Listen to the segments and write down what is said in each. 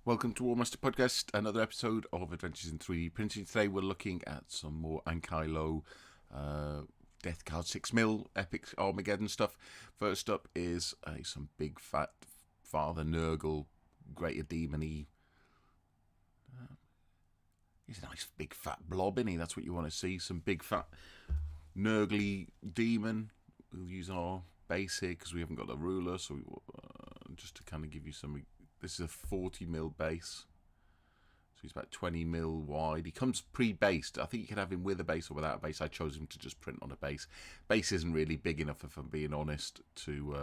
Welcome to Warmaster Podcast, another episode of Adventures in 3D Printing. Today we're looking at some more Ankylo Death Card 6mm Epic Armageddon stuff. First up is some big fat Father Nurgle, Greater Demon-y. He's a nice big fat blob, isn't he? That's what you want to see, some big fat Nurgly demon. We'll use our base here because we haven't got a ruler, so just to kind of give you some... This is a 40mm base, so he's about 20mm wide. He comes pre-based. I think you can have him with a base or without a base. I chose him to just print on a base. Base isn't really big enough, if I'm being honest, to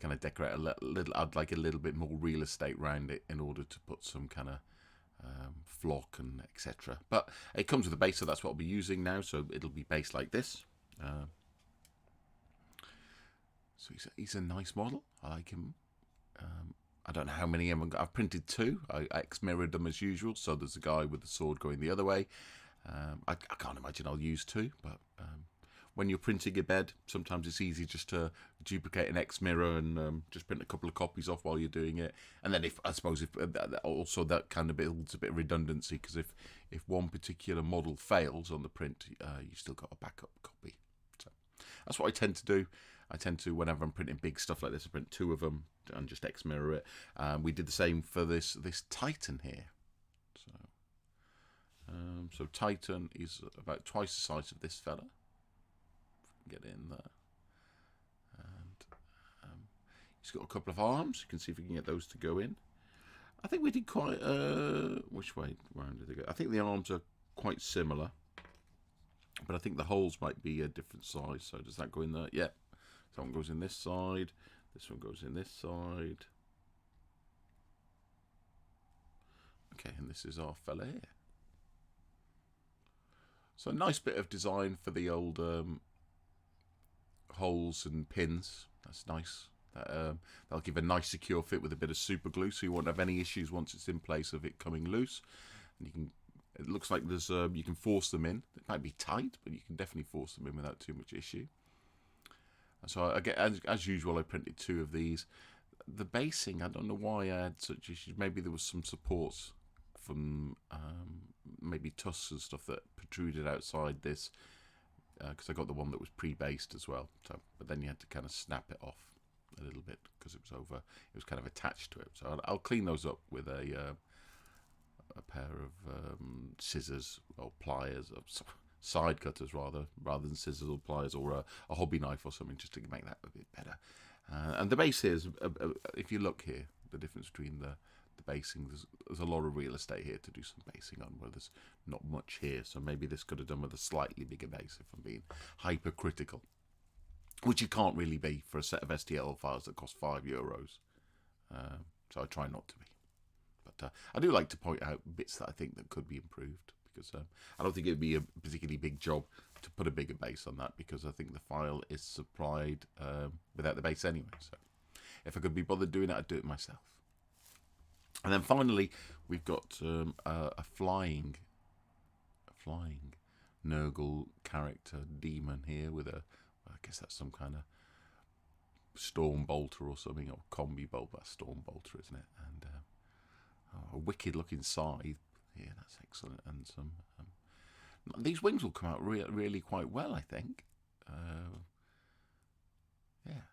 kind of decorate a little. I'd like a little bit more real estate around it in order to put some kind of flock and etc. But it comes with a base, so that's what I'll be using now. So it'll be based like this. So he's a nice model. I like him. I don't know how many I've printed two. I X-mirrored them as usual, so there's a guy with the sword going the other way. I can't imagine I'll use two, but when you're printing a bed, sometimes it's easy just to duplicate an X-mirror and just print a couple of copies off while you're doing it. And then if also that kind of builds a bit of redundancy, because if one particular model fails on the print, you still got a backup copy. So that's what I tend to do. I tend to, whenever I'm printing big stuff like this, I print two of them and just X-mirror it. We did the same for this Titan here. So Titan is about twice the size of this fella. Get in there. And he's got a couple of arms. You can see if we can get those to go in. I think we did quite... which way round did they go? I think the arms are quite similar. But I think the holes might be a different size. So does that go in there? Yeah. So one goes in this side, this one goes in this side. Okay, and this is our fella here. So a nice bit of design for the old holes and pins. That's nice. That'll give a nice secure fit with a bit of super glue, so you won't have any issues once it's in place of it coming loose. And you can. It looks like there's you can force them in. It might be tight, but you can definitely force them in without too much issue. So I get, as usual, I printed two of these. The basing, I don't know why I had such issues. Maybe there was some supports from maybe tusks and stuff that protruded outside this, because I got the one that was pre-based as well. So, but then you had to kind of snap it off a little bit because it was over. It was kind of attached to it. So I'll clean those up with a pair of scissors or pliers. Side cutters rather than scissors or pliers, or a hobby knife or something, just to make that a bit better. And the base here is, if you look here, the difference between the basing, there's a lot of real estate here to do some basing on, where there's not much here. So maybe this could have done with a slightly bigger base, if I'm being hypercritical, which you can't really be for a set of STL files that cost €5. So I try not to be. But I do like to point out bits that I think that could be improved, because I don't think it would be a particularly big job to put a bigger base on that, because I think the file is supplied without the base anyway. So if I could be bothered doing it, I'd do it myself. And then finally, we've got a flying Nurgle character demon here with I guess that's some kind of storm bolter or something, or combi bolt. That's storm bolter, isn't it? And a wicked looking scythe. Yeah, that's excellent. And some these wings will come out really quite well, I think. Yeah.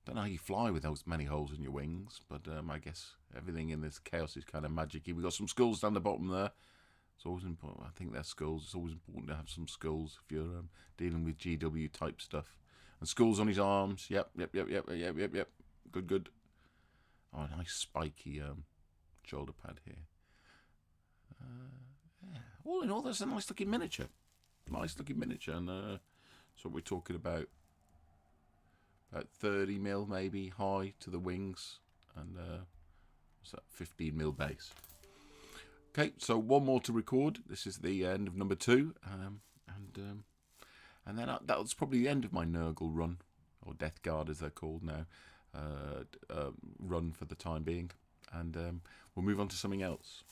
Don't know how you fly with those many holes in your wings, but I guess everything in this chaos is kind of magic-y. We've got some skulls down the bottom there. It's always important. I think they're skulls. It's always important to have some skulls if you're dealing with GW type stuff. And skulls on his arms. Yep. Good. Oh, a nice spiky shoulder pad here. Yeah. All in all, that's a nice looking miniature. And so we're talking about 30mm maybe high to the wings, and what's that, 15mm base. Okay, so one more to record. This is the end of number 2, and then that's probably the end of my Nurgle run, or Death Guard as they're called now. Run for the time being, and we'll move on to something else.